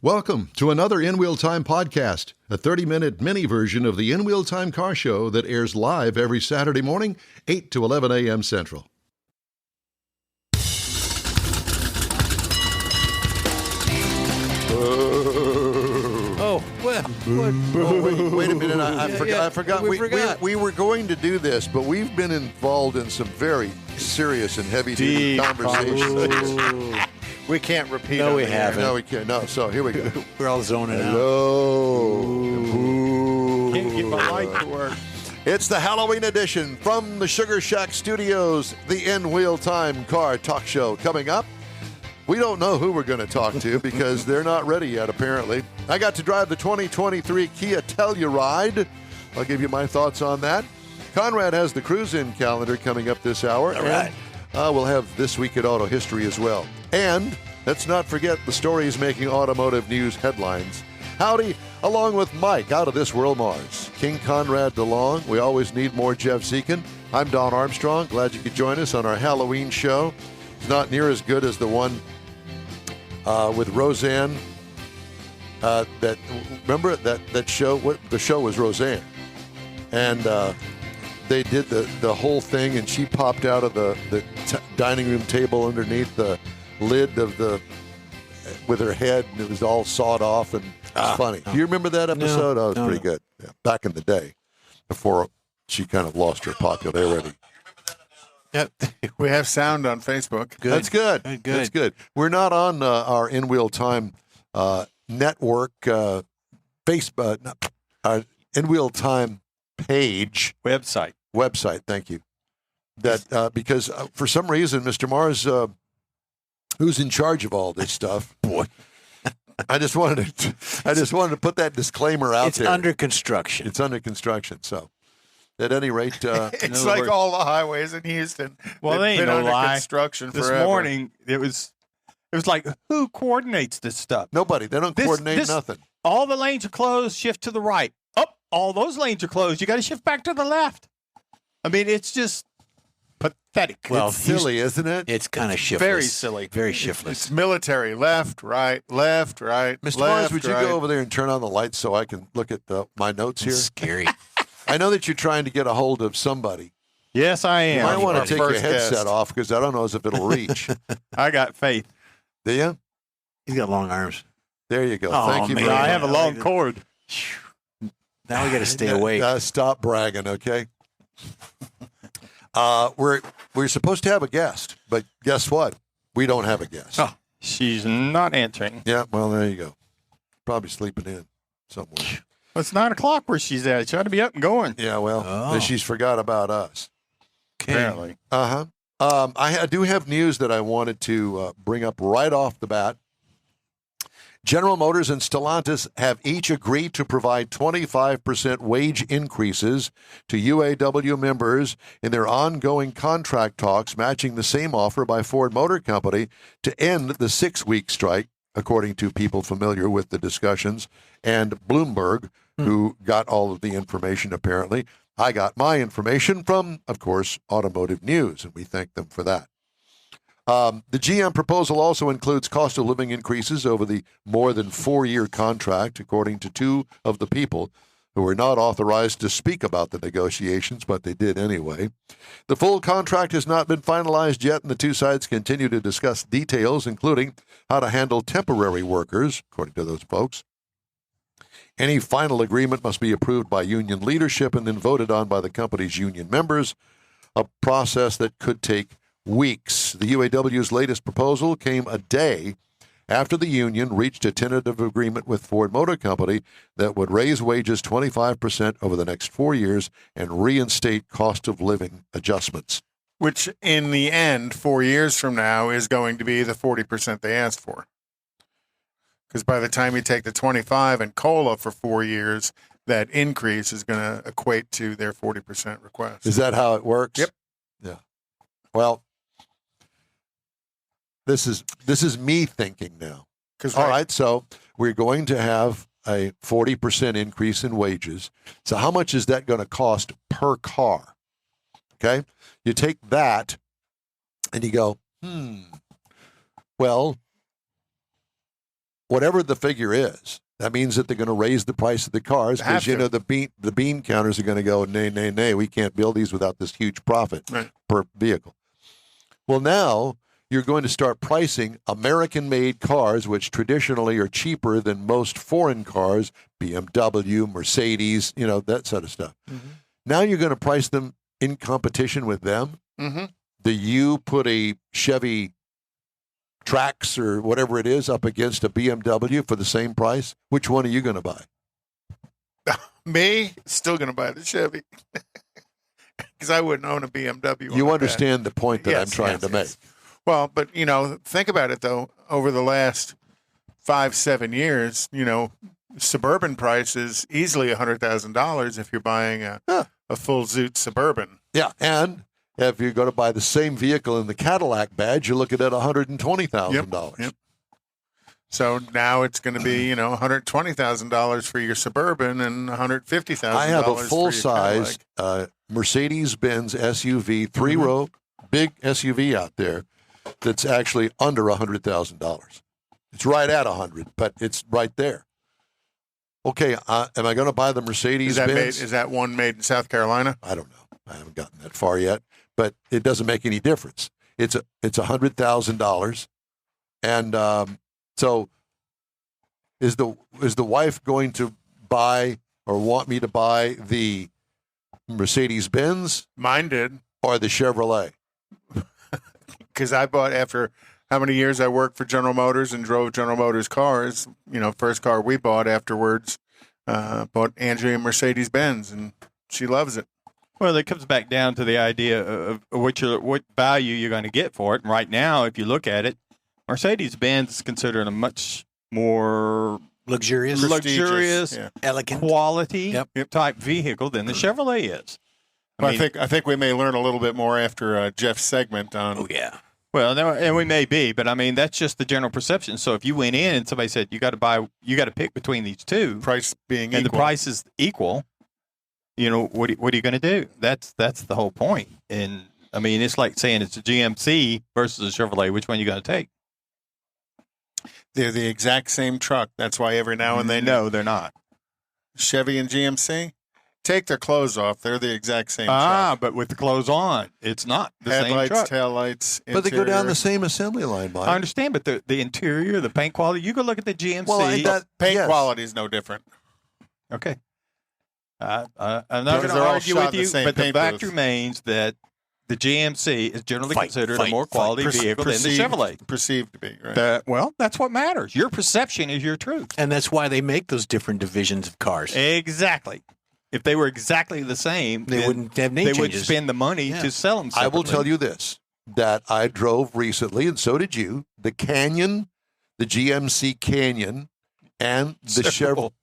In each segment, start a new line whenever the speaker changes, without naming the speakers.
Welcome to another In Wheel Time podcast, a 30-minute mini version of the In Wheel Time car show that airs live every Saturday morning, 8 to 11 a.m. Central.
Wait a minute. I forgot. We were going to do this, but we've been involved in some very serious and heavy-duty conversations.
We can't repeat.
No, we haven't.
No, we can't. No, so here we go.
We're all zoning out.
Hello.
Can't get my light to work.
It's the Halloween edition from the Sugar Shack Studios, the In Wheel Time car talk show coming up. We don't know who we're going to talk to because they're not ready yet, apparently. I got to drive the 2023 Kia Telluride. I'll give you my thoughts on that. Conrad has the cruise-in calendar coming up this hour.
All right.
We'll have This Week at Auto History as well. And let's not forget the stories making automotive news headlines. Howdy, along with Mike out of This World Mars. King Conrad DeLong. We always need more Jeff Zekin. I'm Don Armstrong. Glad you could join us on our Halloween show. It's not near as good as the one with Roseanne. Remember that show? The show was Roseanne. And they did the whole thing, and she popped out of the dining room table underneath the lid with her head, and it was all sawed off, and it was funny. Do you remember that episode?
No,
it was pretty good. Yeah, back in the day, before she kind of lost her popularity.
Yep. We have sound on Facebook.
Good.
That's good.
Good.
That's good. We're not on our In Wheel Time network, Facebook, our In Wheel Time page.
Website.
Thank you. That because for some reason, Mr. Mars, who's in charge of all this stuff, boy, I just wanted to put that disclaimer out there.
It's under construction.
It's under construction. So, at any rate,
It's like all the highways in Houston.
Well, they ain't
been
no
under
lie.
construction
This
forever.
morning, it was like, who coordinates this stuff?
nobody. They don't coordinate nothing.
All the lanes are closed, shift to the right. Oh, all those lanes are closed. You got to shift back to the left. I mean, it's just pathetic.
Well,
It's silly, isn't it?
It's kind of shiftless.
very silly.
Very
It's
shiftless.
military. Left, right, left, right.
Mr.
left,
Mars, would you
right.
go over there and turn on the lights so I can look at my notes here?
It's scary.
I know that you're trying to get a hold of somebody.
Yes, I
You
am.
might want
Our
to take your
first
headset
guest.
off because I don't know if it'll reach.
I got faith.
Do you?
He's got long arms.
There you go.
Oh,
Thank you
man.
very
I
much.
have a long cord.
Now we got to stay awake.
Stop bragging, okay? We're supposed to have a guest, but guess what? We don't have a guest.
Oh. She's not answering.
Yeah, well, there you go. Probably sleeping in somewhere.
Well, it's 9 o'clock where she's at. She ought to be up and going.
Yeah, well,
Oh.
she's forgot about us.
Okay.
Apparently.
Uh-huh. I do have news that I wanted to bring up right off the bat. General Motors and Stalantis have each agreed to provide 25% wage increases to UAW members in their ongoing contract talks, matching the same offer by Ford Motor Company to end the 6-week strike, according to people familiar with the discussions, and Bloomberg, who got all of the information apparently. I got my information from, of course, Automotive News, and we thank them for that. The GM proposal also includes cost of living increases over the more than 4-year contract, according to 2 of the people who were not authorized to speak about the negotiations, but they did anyway. The full contract has not been finalized yet, and the 2 sides continue to discuss details, including how to handle temporary workers, according to those folks. Any final agreement must be approved by union leadership and then voted on by the company's union members, a process that could take weeks. The UAW's latest proposal came a day after the union reached a tentative agreement with Ford Motor Company that would raise wages 25% over the next 4 years and reinstate cost of living adjustments.
Which, in the end, 4 years from now, is going to be the 40% they asked for. Because by the time you take the 25 and COLA for 4 years, that increase is going to equate to their 40% request.
Is that how it works?
Yep.
Yeah. Well, this is me thinking now. All right, so we're going to have a 40% increase in wages. So how much is that going to cost per car? Okay? You take that and you go, well, whatever the figure is, that means that they're going to raise the price of the cars because, you know, the bean counters are going to go, nay, we can't build these without this huge profit per vehicle. Well, now you're going to start pricing American-made cars, which traditionally are cheaper than most foreign cars, BMW, Mercedes, you know, that sort of stuff. Mm-hmm. Now you're going to price them in competition with them.
Mm-hmm.
Do you put a Chevy Trax or whatever it is up against a BMW for the same price? Which one are you going to buy?
Me? Still going to buy the Chevy. Because I wouldn't own a BMW.
You understand the point that I'm trying to make.
Well, but, you know, think about it, though. Over the last 5-7 years, you know, Suburban price is easily $100,000 if you're buying a full Zoot Suburban.
Yeah, and if you're going to buy the same vehicle in the Cadillac badge, you're looking at $120,000.
Yep. So now it's going to be, you know, $120,000 for your Suburban and $150,000.
I have a full-size Mercedes Benz SUV, three-row, big SUV out there that's actually under $100,000. It's right at 100, but it's right there. Okay, am I going to buy the Mercedes Benz?
Is that one made in South Carolina?
I don't know. I haven't gotten that far yet, but it doesn't make any difference. It's $100,000, and so is the wife going to buy or want me to buy the Mercedes Benz?
Mine did,
or the Chevrolet?
Because I bought, after how many years I worked for General Motors and drove General Motors cars, you know, first car we bought afterwards, bought Angie a Mercedes Benz, and she loves it.
Well, it comes back down to the idea of what value you're going to get for it. And right now, if you look at it, Mercedes Benz is considered a much more
luxurious,
elegant, quality type vehicle than the Chevrolet is.
I think we may learn a little bit more after Jeff's segment on.
Oh yeah.
Well, no, and we may be, but I mean that's just the general perception. So if you went in and somebody said you got to pick between these two,
price being
and
equal.
the price is equal, you know what are you going to do? That's the whole point. And I mean it's like saying it's a GMC versus a Chevrolet. Which one are you going to take?
They're the exact same truck. That's why every now and then.
No, they're not.
Chevy and GMC. Take their clothes off. They're the exact same truck.
But with the clothes on, it's not the
Headlights,
same truck.
taillights,
But they go down the same assembly line, Mike.
I understand, but the interior, the paint quality, you go look at the GMC.
Well,
paint quality is no different.
Okay. I'm not going to argue with you, but the fact remains that the GMC is generally considered a more quality vehicle than the Chevrolet.
Perceived to be, right?
Well, that's what matters. Your perception is your truth.
And that's why they make those different divisions of cars.
Exactly. If they were exactly the same,
they wouldn't have name changes.
They would spend the money to sell them separately.
I will tell you this, that I drove recently, and so did you, the Canyon, the GMC Canyon, and the Chevrolet.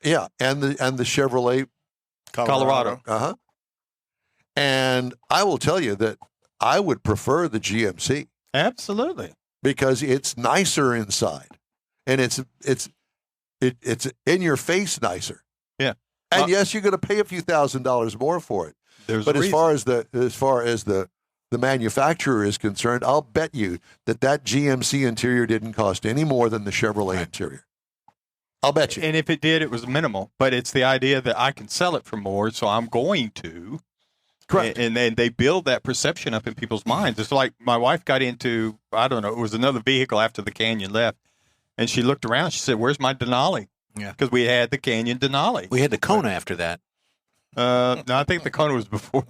Yeah, and the Chevrolet
Colorado.
Uh-huh. And I will tell you that I would prefer the GMC.
Absolutely.
Because it's nicer inside. And it's in your face nicer.
Yeah.
And yes, you're going to pay a few $1,000s more for it. But as far as the manufacturer is concerned, I'll bet you that GMC interior didn't cost any more than the Chevrolet interior. I'll bet you.
And if it did, it was minimal. But it's the idea that I can sell it for more, so I'm going to.
Correct.
And then they build that perception up in people's minds. It's like my wife got into, I don't know, it was another vehicle after the Canyon left. And she looked around. She said, "Where's my Denali?"
Yeah.
Because we had the Canyon Denali.
We had the Kona after that.
No, I think the Kona was before.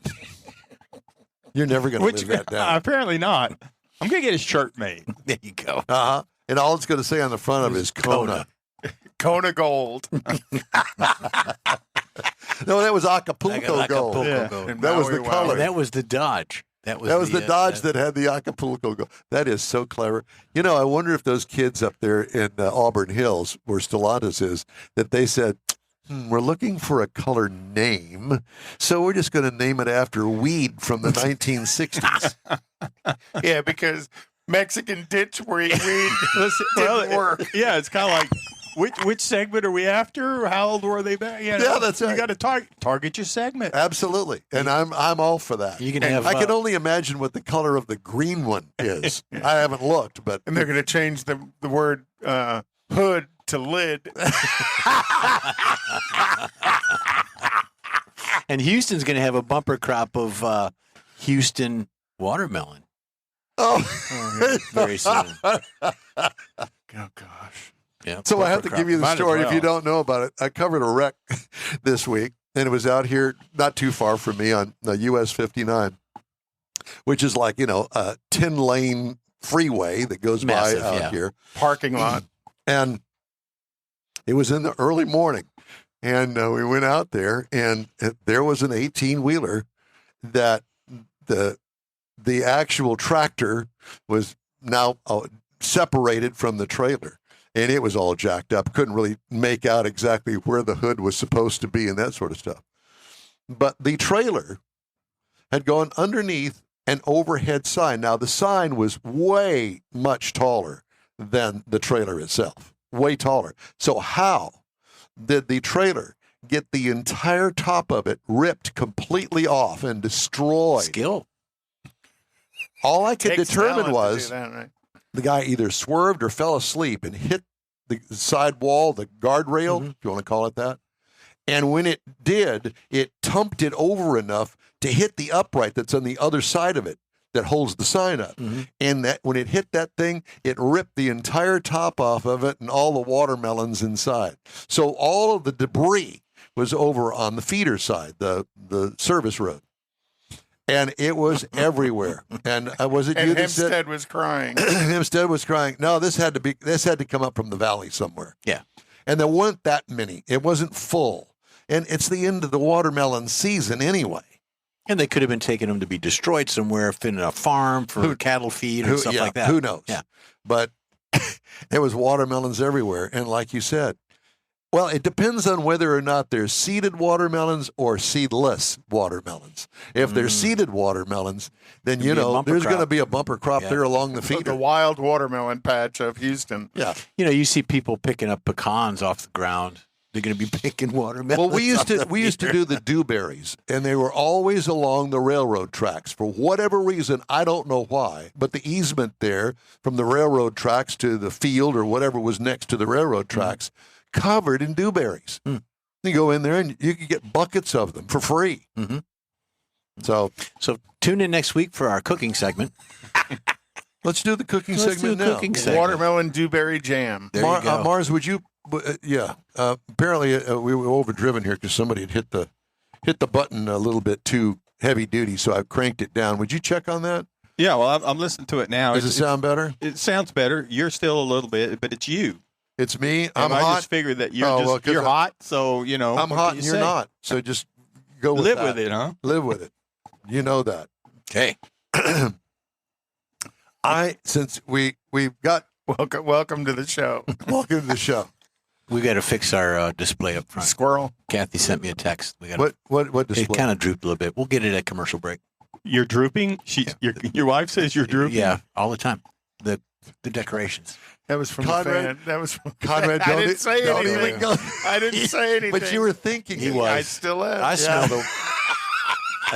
You're never going to live that down.
Apparently not. I'm going to get his shirt made.
There you go.
Uh-huh. And all it's going to say on the front of it is Kona.
Kona Gold.
No, that was Acapulco Gold.
Yeah.
That was the color.
That was the Dodge.
That was the Dodge that had the Acapulco Gold. That is so clever. You know, I wonder if those kids up there in Auburn Hills, where Stellantis is, that they said, we're looking for a color name, so we're just going to name it after weed from the 1960s.
Yeah, because Mexican ditch weed didn't work.
Yeah, it's kind of like, which segment are we after? How old were they back? You know,
yeah, that's right.
You got to target your segment.
Absolutely, and I'm all for that.
You can have.
I can only imagine what the color of the green one is. I haven't looked, but
and they're going to change the word hood to lid.
And Houston's going to have a bumper crop of Houston watermelon.
Oh,
very soon.
Oh gosh.
Yeah.
so I have to give you the
Might as
story if
well.
you don't know about it. I covered a wreck this week, and it was out here not too far from me on the US 59, which is like, a 10-lane freeway that goes
Massive,
by out
yeah.
here.
Parking lot.
And it was in the early morning. And we went out there, and there was an 18-wheeler that the actual tractor was now separated from the trailer. And it was all jacked up. Couldn't really make out exactly where the hood was supposed to be and that sort of stuff. But the trailer had gone underneath an overhead sign. Now, the sign was way much taller than the trailer itself. Way taller. So how did the trailer get the entire top of it ripped completely off and destroyed?
Skill.
All I could
Takes
determine
talent to
was
do that, right?
the guy either swerved or fell asleep and hit the side wall, the guardrail, if you want to call it that. And when it did, it tumped it over enough to hit the upright that's on the other side of it that holds the sign up. And that when it hit that thing, it ripped the entire top off of it and all the watermelons inside. So all of the debris was over on the feeder side, the service road. And it was everywhere. And was it you
And
that said?
Hempstead was crying.
Hempstead was crying. No, this had to come up from the valley somewhere.
Yeah.
And there weren't that many. It wasn't full. And it's the end of the watermelon season anyway.
And they could have been taking them to be destroyed somewhere, in a farm for cattle feed or stuff like that.
Who knows?
Yeah.
But there was watermelons everywhere. And like you said, well, it depends on whether or not they're seeded watermelons or seedless watermelons. If they're seeded watermelons, then,
There's
going to be a bumper crop there along the
The
feeder.
wild watermelon patch of Houston.
Yeah.
You see people picking up pecans off the ground. They're going to be picking watermelons.
Well, we used
off the
to
feeder.
do the dewberries, and they were always along the railroad tracks. For whatever reason, I don't know why, but the easement there from the railroad tracks to the field or whatever was next to the railroad tracks covered in dewberries. You go in there and you can get buckets of them for free. So
tune in next week for our cooking segment.
let's do the cooking
Let's
segment
do the
now.
cooking segment.
Watermelon dewberry jam.
There you go.
Mars, would you? Apparently we were overdriven here because somebody had hit the button a little bit too heavy duty, so I cranked it down. Would you check on that?
Yeah, well, I'm listening to it now.
Does it sound better?
It sounds better. You're still a little bit, but it's you.
It's me. I'm
And I
hot.
just figured that you're
Oh, well, 'cause
you're hot, so
I'm
what
hot
can
and
you
you're
say?
not. So just go with
Live
that.
with it, huh?
Live with it. You know that.
Okay.
Since we've got
Welcome to the show.
welcome to the show.
We got to fix our display up front.
Squirrel.
Kathy sent me a text. We got
What
it
display?
kind of drooped a little bit. We'll get it at commercial break.
You're drooping. Your wife says you're drooping.
Yeah, all the time. The decorations.
That was from
Conrad-
the fan. That was from
Conrad,
I didn't say
don't
anything.
even go.
I didn't say anything.
But you were thinking.
He
it.
was.
I still am.
I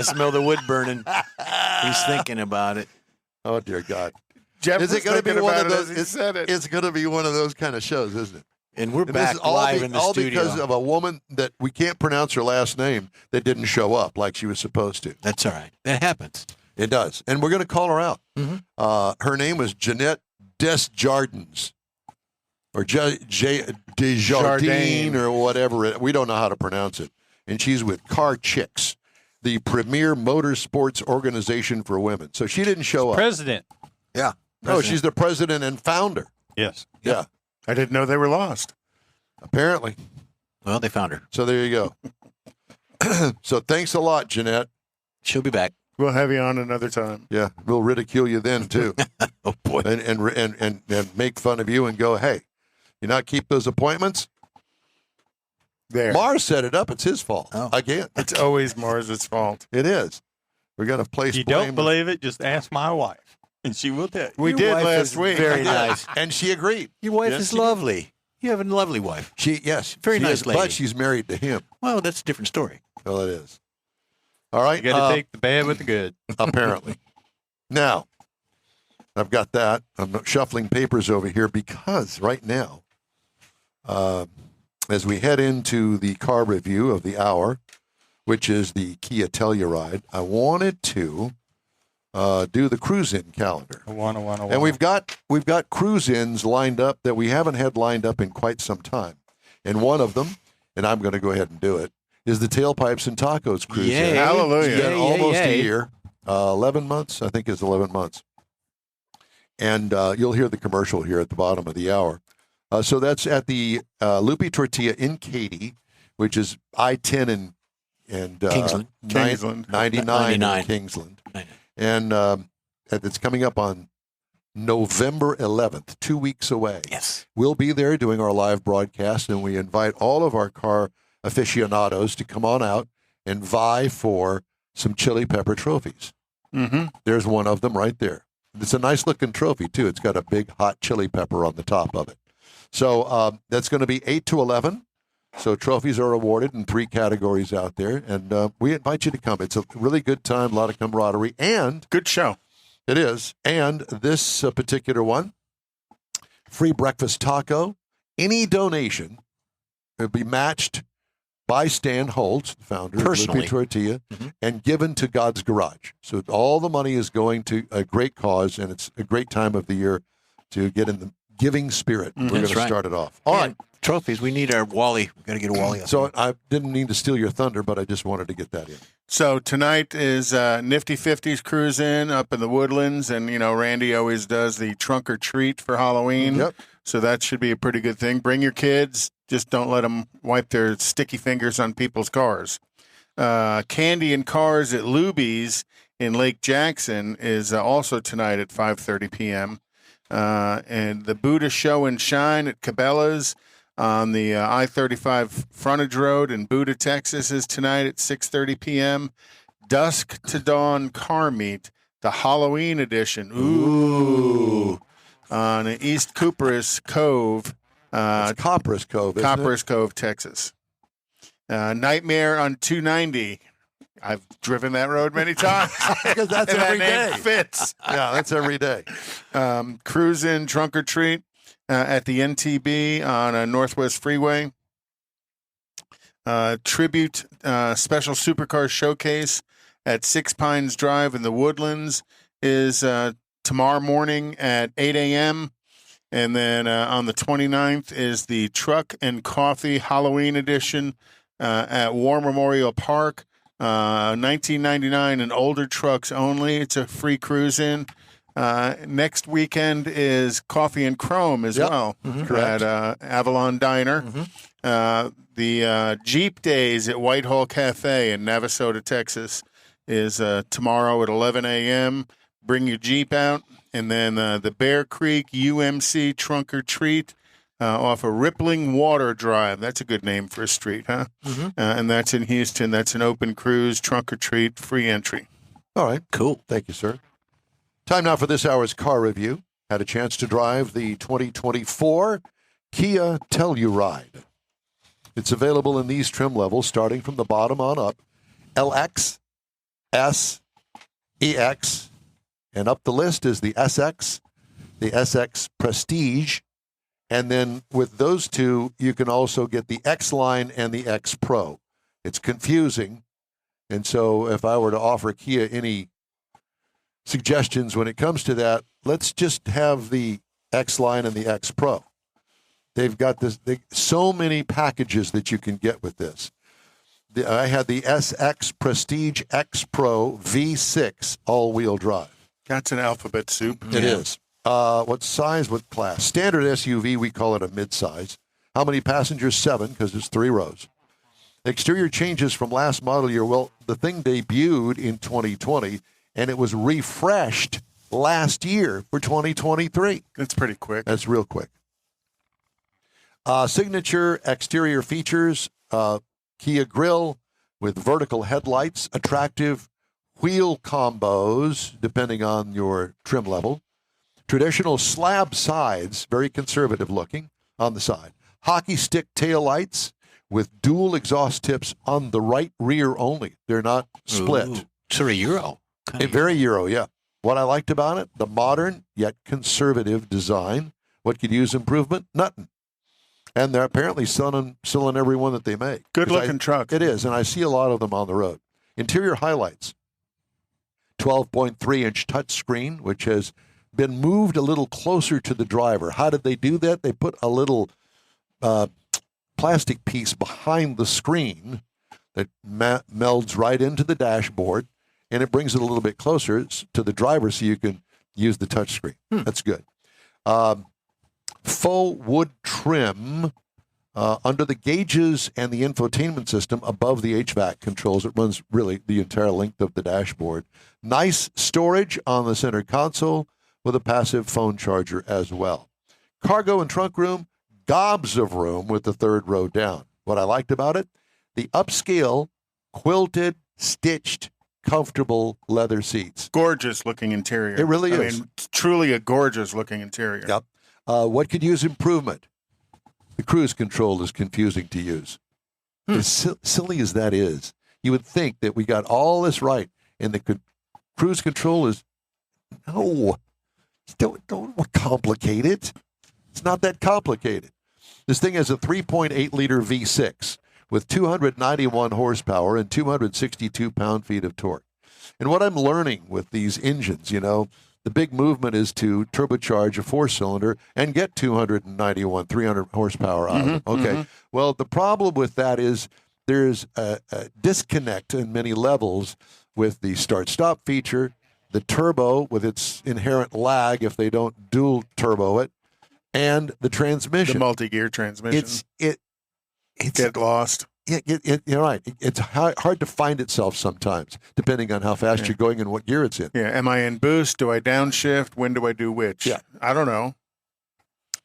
smell the wood burning. He's thinking about it.
Oh dear God!
Jeff
Is
was
it going to be
thinking
one
about
of
it
those?
as he said it.
It's going to be one of those kind of shows, isn't it?
And we're
And this
back
is all
live in the
all
studio.
because of a woman that we can't pronounce her last name that didn't show up like she was supposed to.
That's all right. That happens.
It does, and we're going to call her out. Her name was Jeanette Desjardins, or Desjardins, or whatever. We don't know how to pronounce it. And she's with Car Chicks, the premier motorsports organization for women. So she didn't show up.
President.
Yeah. No, she's the president and founder.
Yes.
Yeah,
I didn't know they were lost.
apparently.
Well, they found her.
So there you go. So thanks a lot, Jeanette.
She'll be back.
We'll have you on another time.
Yeah, we'll ridicule you then too,
Oh boy.
and make fun of you and go, hey, you not keep those appointments.
There.
Mars set it up. It's his fault
Oh.
again.
It's always Mars's fault.
It is. We're gonna place
If you
blame.
don't believe it, just ask my wife, and she will tell you.
We
Your
did
wife
last
is
week.
very
Yeah.
nice.
And she agreed.
Your wife
Yes,
is
she did.
lovely. You have a lovely wife.
Yes,
Very
she
nice
is,
lady.
but she's married to him.
Well, that's a different story.
Well, it is. All right.
You got to take the bad with the good.
Apparently. Now, I've got that. I'm shuffling papers over here because right now as we head into the car review of the hour, which is the Kia Telluride, I wanted to do the cruise-in calendar. And we've got cruise-ins lined up that we haven't had lined up in quite some time. And one of them, and I'm going to go ahead and do it, is the Tailpipes and Tacos cruise-in.
Hallelujah.
It's been almost a year. 11 months? I think it's 11 months. And you'll hear the commercial here at the bottom of the hour. So that's at the Lupi Tortilla in Katy, which is I-10 and
Kingsland.
99 in Kingsland. And it's coming up on November 11th, 2 weeks away.
Yes.
We'll be there doing our live broadcast, and we invite all of our car aficionados to come on out and vie for some chili pepper trophies.
Mm-hmm.
There's one of them right there. It's a nice-looking trophy, too. It's got a big hot chili pepper on the top of it. So that's going to be 8 to 11. So trophies are awarded in 3 categories out there, and we invite you to come. It's a really good time, a lot of camaraderie, and
good show.
It is. And this particular one, free breakfast taco. Any donation will be matched by Stan Holtz, the founder of Lupi Tortilla, and given to God's Garage. So all the money is going to a great cause, and it's a great time of the year to get in the giving spirit. We're going to start it off. All right.
Trophies. We need our Wally. We've got to get a Wally up.
So I didn't mean to steal your thunder, but I just wanted to get that in.
So tonight is Nifty 50s cruise in up in the Woodlands, and Randy always does the trunk or treat for Halloween.
Yep.
So that should be a pretty good thing. Bring your kids. Just don't let them wipe their sticky fingers on people's cars. Candy and Cars at Luby's in Lake Jackson is also tonight at 5:30 p.m. And the Buddha Show and Shine at Cabela's on the I-35 frontage road in Buda, Texas is tonight at 6:30 p.m. Dusk to Dawn Car Meet, the Halloween edition. Ooh. On East Copperas Cove.
It's Copperas Cove, isn't
Copperas Cove, Texas. Nightmare on 290. I've driven that road many times.
Because that's every day.
Fits.
Yeah, that's every day.
Cruise in Trunk or Treat at the NTB on Northwest Freeway. Tribute Special Supercar Showcase at Six Pines Drive in the Woodlands is tomorrow morning at 8 a.m. And then on the 29th is the Truck and Coffee Halloween Edition at War Memorial Park. $19.99 and older trucks only. It's a free cruise in. Next weekend is Coffee and Chrome as well at Avalon Diner. The Jeep Days at Whitehall Cafe in Navasota, Texas is tomorrow at 11 a.m. Bring your Jeep out. And then the Bear Creek UMC Trunk or Treat off of Rippling Water Drive. That's a good name for a street, huh? And that's in Houston. That's an open cruise, trunk or treat, free entry.
All right. Cool. Thank you, sir. Time now for this hour's car review. Had a chance to drive the 2024 Kia Telluride. It's available in these trim levels, starting from the bottom on up. LX, S, EX, and up the list is the SX, the SX Prestige, and then with those two, you can also get the X Line and the X Pro. It's confusing, and so if I were to offer Kia any suggestions when it comes to that, let's just have the X Line and the X Pro. They've got so many packages that you can get with this. I had the SX Prestige X Pro V6 all-wheel drive.
That's an alphabet soup.
It is. What size, what class? Standard SUV, we call it a midsize. How many passengers? 7, because it's 3 rows. Exterior changes from last model year. Well, the thing debuted in 2020, and it was refreshed last year for 2023.
That's pretty quick.
That's real quick. Signature exterior features, Kia grille with vertical headlights, attractive wheel combos, depending on your trim level. Traditional slab sides, very conservative looking on the side. Hockey stick taillights with dual exhaust tips on the right rear only. They're not split.
Ooh, sort of Euro.
Very Euro, yeah. What I liked about it, the modern yet conservative design. What could use improvement? Nothing. And they're apparently selling every one that they make.
Good-looking truck.
It is, and I see a lot of them on the road. Interior highlights. 12.3-inch touchscreen, which has been moved a little closer to the driver. How did they do that? They put a little plastic piece behind the screen that melds right into the dashboard, and it brings it a little bit closer to the driver so you can use the touchscreen. That's good. Faux wood trim under the gauges and the infotainment system above the HVAC controls. It runs really the entire length of the dashboard. Nice storage on the center console with a passive phone charger as well. Cargo and trunk room, gobs of room with the third row down. What I liked about it, the upscale, quilted, stitched, comfortable leather seats.
Gorgeous looking interior.
It really is.
I mean, truly a gorgeous looking interior.
Yep. What could use improvement? The cruise control is confusing to use. As silly as that is, you would think that we got all this right, and the cruise control is, no, don't complicate it. It's not that complicated. This thing has a 3.8-liter V6 with 291 horsepower and 262 pound-feet of torque. And what I'm learning with these engines, the big movement is to turbocharge a four-cylinder and get 291, 300 horsepower out of it. Okay. Well, the problem with that is there's a disconnect in many levels with the start-stop feature, the turbo with its inherent lag if they don't dual turbo it, and the transmission.
The multi-gear transmission. It's get lost.
You're right. It's hard to find itself sometimes, depending on how fast you're going and what gear it's in.
Yeah. Am I in boost? Do I downshift? When do I do which?
Yeah.
I don't know.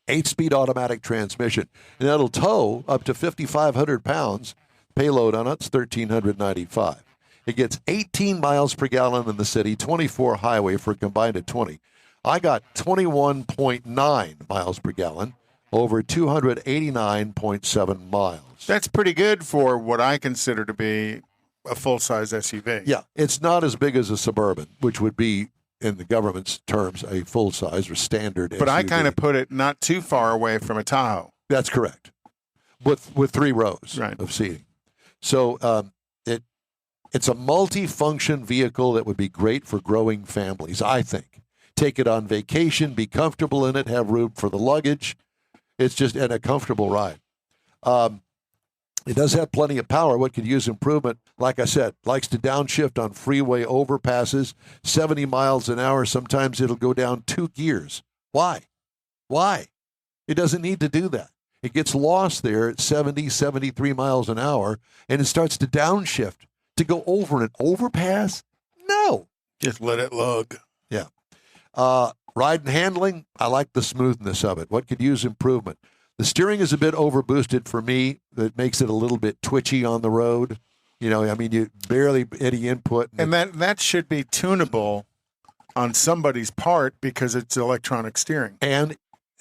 8-speed automatic transmission. And that'll tow up to 5,500 pounds. Payload on it's 1,395. It gets 18 miles per gallon in the city, 24 highway for a combined of 20. I got 21.9 miles per gallon over 289.7 miles.
That's pretty good for what I consider to be a full-size SUV.
Yeah, it's not as big as a Suburban, which would be, in the government's terms, a full-size or standard SUV.
But I kind of put it not too far away from a Tahoe.
That's correct, with 3 rows of seating. So it's a multi-function vehicle that would be great for growing families, I think. Take it on vacation, be comfortable in it, have room for the luggage. It's just a comfortable ride. It does have plenty of power. What could use improvement, like I said, likes to downshift on freeway overpasses, 70 miles an hour. Sometimes it'll go down 2 gears. Why? It doesn't need to do that. It gets lost there at 70, 73 miles an hour, and it starts to downshift to go over an overpass? No.
Just let it lug.
Yeah. Ride and handling, I like the smoothness of it. What could use improvement? The steering is a bit overboosted for me. That makes it a little bit twitchy on the road. You barely any input.
And that should be tunable on somebody's part because it's electronic steering.
And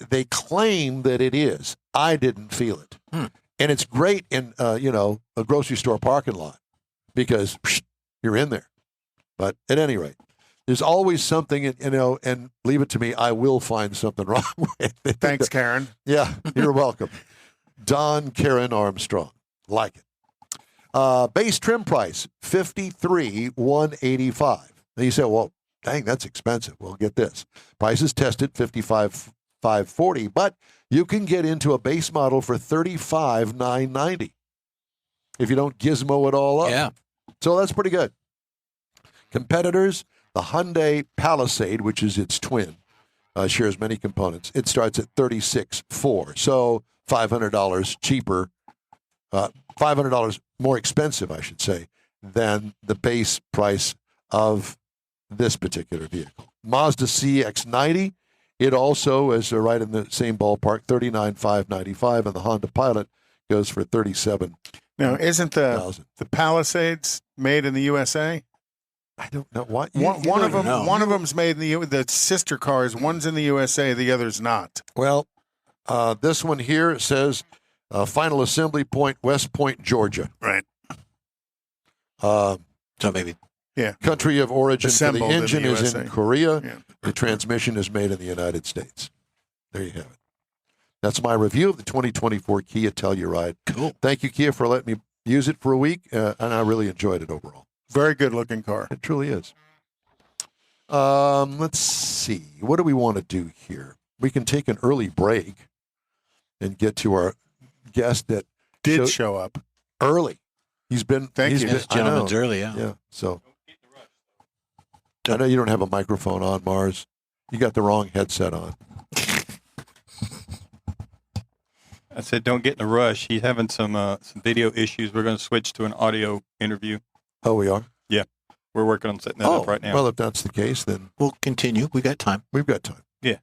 they claim that it is. I didn't feel it. And it's great in, a grocery store parking lot because you're in there. But at any rate, there's always something, and leave it to me, I will find something wrong with it.
Thanks, Karen.
Yeah, you're welcome. Don Karen Armstrong. Like it. Base trim price, $53,185. Now you say, well, dang, that's expensive. Well, get this. Price is tested, $55,540, but you can get into a base model for $35,990 if you don't gizmo it all up.
Yeah.
So that's pretty good. Competitors, the Hyundai Palisade, which is its twin, shares many components. It starts at $36,400, so $500 cheaper, $500 more expensive, I should say, than the base price of this particular vehicle. Mazda CX-90, it also is right in the same ballpark, $39,595, and the Honda Pilot goes for $37,000.
Now, isn't the Palisades made in the USA?
I don't know what.
One of them's made in the sister cars. One's in the USA, the other's not.
Well, this one here says final assembly point, West Point, Georgia.
Right.
So maybe.
Yeah.
Country of origin for the engine is
USA.
in Korea.
Yeah.
The transmission is made in the United States. There you have it. That's my review of the 2024 Kia Telluride.
Cool.
Thank you, Kia, for letting me use it for a week, and I really enjoyed it overall.
Very good looking car.
It truly is. Let's see. What do we want to do here? We can take an early break and get to our guest that
did show up
early. He's been.
Thank you.
This gentleman's early, yeah.
Yeah. So I know you don't have a microphone on, Mars. You got the wrong headset on.
I said, don't get in a rush. He's having some video issues. We're going to switch to an audio interview.
Oh, we are?
Yeah. We're working on setting that up right now.
Well, if that's the case, then
we'll continue. We got time.
We've got time.
Yeah.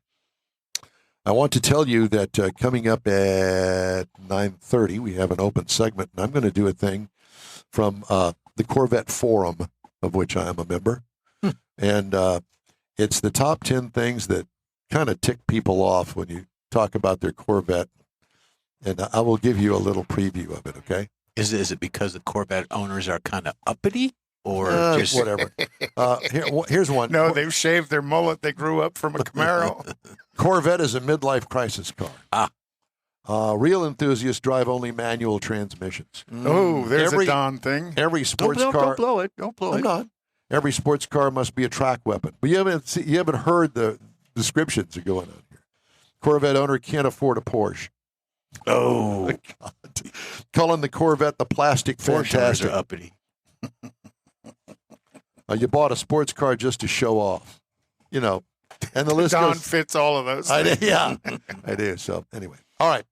I want to tell you that coming up at 9:30, we have an open segment, and I'm going to do a thing from the Corvette Forum, of which I am a member. And it's the top 10 things that kind of tick people off when you talk about their Corvette. And I will give you a little preview of it, okay?
Is it because the Corvette owners are kind of uppity? Or just
whatever. Here's one.
No, they've shaved their mullet. They grew up from a Camaro.
Corvette is a midlife crisis car. Real enthusiasts drive only manual transmissions.
Oh, there's a Don thing.
Every sports car.
Don't blow it. Don't blow it.
I'm not. Every sports car must be a track weapon. But you haven't heard the descriptions that are going on here. Corvette owner can't afford a Porsche.
Oh,
God. Calling the Corvette the plastic fantastic.
Porsche are uppity.
You bought a sports car just to show off, and the list
Don
goes.
fits all of those.
I do. So anyway, all right.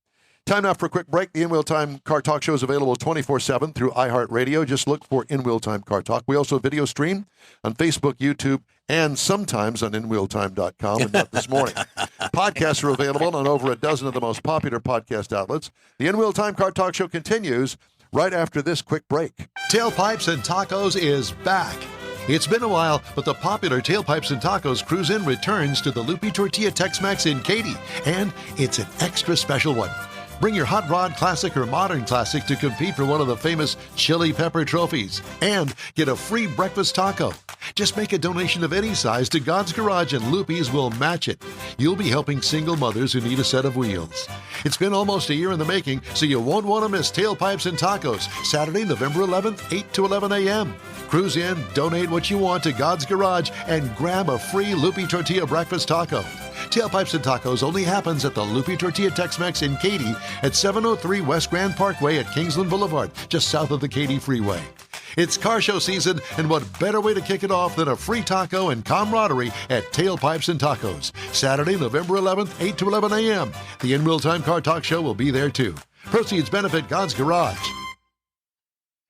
Time now for a quick break. The In Wheel Time Car Talk Show is available 24/7 through iHeartRadio. Just look for In Wheel Time Car Talk. We also video stream on Facebook, YouTube, and sometimes on InWheelTime.com, and not this morning. Podcasts are available on over a dozen of the most popular podcast outlets. The In Wheel Time Car Talk Show continues right after this quick break.
Tailpipes and Tacos is back. It's been a while, but the popular Tailpipes and Tacos Cruise-In returns to the Loopy Tortilla Tex-Mex in Katy, and it's an extra special one. Bring your hot rod classic or modern classic to compete for one of the famous chili pepper trophies and get a free breakfast taco. Just make a donation of any size to God's Garage and Loopy's will match it. You'll be helping single mothers who need a set of wheels. It's been almost a year in the making, so you won't want to miss Tailpipes and Tacos, Saturday, November 11th, 8 to 11 a.m. Cruise in, donate what you want to God's Garage, and grab a free Loopy Tortilla breakfast taco. Tailpipes and Tacos only happens at the Loopy Tortilla Tex-Mex in Katy at 703 West Grand Parkway at Kingsland Boulevard, just south of the Katy Freeway. It's car show season, and what better way to kick it off than a free taco and camaraderie at Tailpipes and Tacos, Saturday, November 11th, 8 to 11 a.m. The In Real Time Car Talk Show will be there too. Proceeds benefit God's Garage.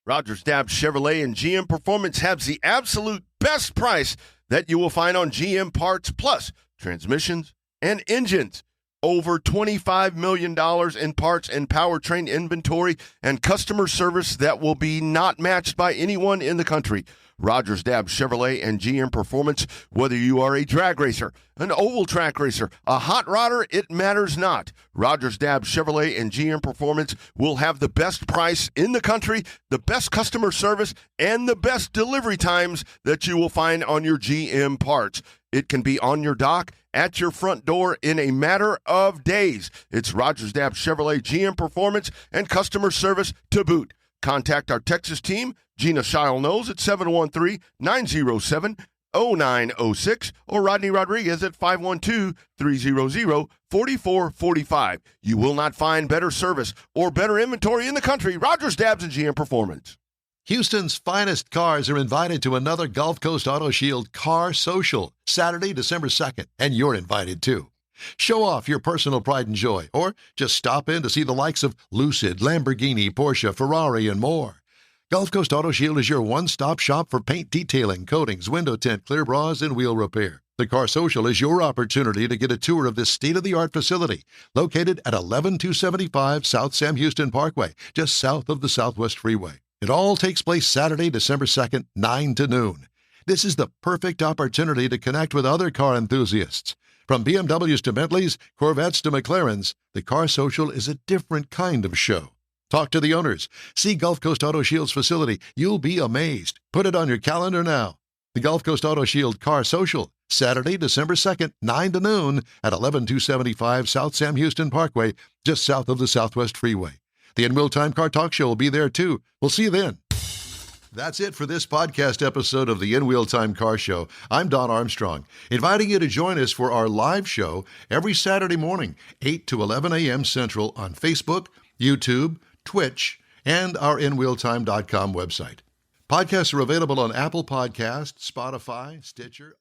Rogers Dabbs Chevrolet and GM Performance has the absolute best price that you will find on GM parts plus transmissions and engines. Over $25 million in parts and powertrain inventory and customer service that will be not matched by anyone in the country. Rogers Dabbs Chevrolet and GM Performance, whether you are a drag racer, an oval track racer, a hot rodder, it matters not. Rogers Dabbs Chevrolet and GM Performance will have the best price in the country, the best customer service, and the best delivery times that you will find on your GM parts. It can be on your dock, at your front door in a matter of days. It's Rogers Dabbs Chevrolet, GM Performance, and customer service to boot. Contact our Texas team, Gina Shile-Knowles at 713-907-0906 or Rodney Rodriguez at 512-300-4445. You will not find better service or better inventory in the country. Rogers Dabbs and GM Performance.
Houston's finest cars are invited to another Gulf Coast Auto Shield Car Social, Saturday, December 2nd, and you're invited too. Show off your personal pride and joy, or just stop in to see the likes of Lucid, Lamborghini, Porsche, Ferrari, and more. Gulf Coast Auto Shield is your one-stop shop for paint detailing, coatings, window tint, clear bras, and wheel repair. The Car Social is your opportunity to get a tour of this state-of-the-art facility located at 11275 South Sam Houston Parkway, just south of the Southwest Freeway. It all takes place Saturday, December 2nd, 9 to noon. This is the perfect opportunity to connect with other car enthusiasts. From BMWs to Bentleys, Corvettes to McLarens, the Car Social is a different kind of show. Talk to the owners. See Gulf Coast Auto Shield's facility. You'll be amazed. Put it on your calendar now. The Gulf Coast Auto Shield Car Social, Saturday, December 2nd, 9 to noon at 11275 South Sam Houston Parkway, just south of the Southwest Freeway. The In Wheel Time Car Talk Show will be there too. We'll see you then. That's it for this podcast episode of the In Wheel Time Car Show. I'm Don Armstrong, inviting you to join us for our live show every Saturday morning, 8 to 11 a.m. Central on Facebook, YouTube, Twitch, and our InWheelTime.com website. Podcasts are available on Apple Podcasts, Spotify, Stitcher,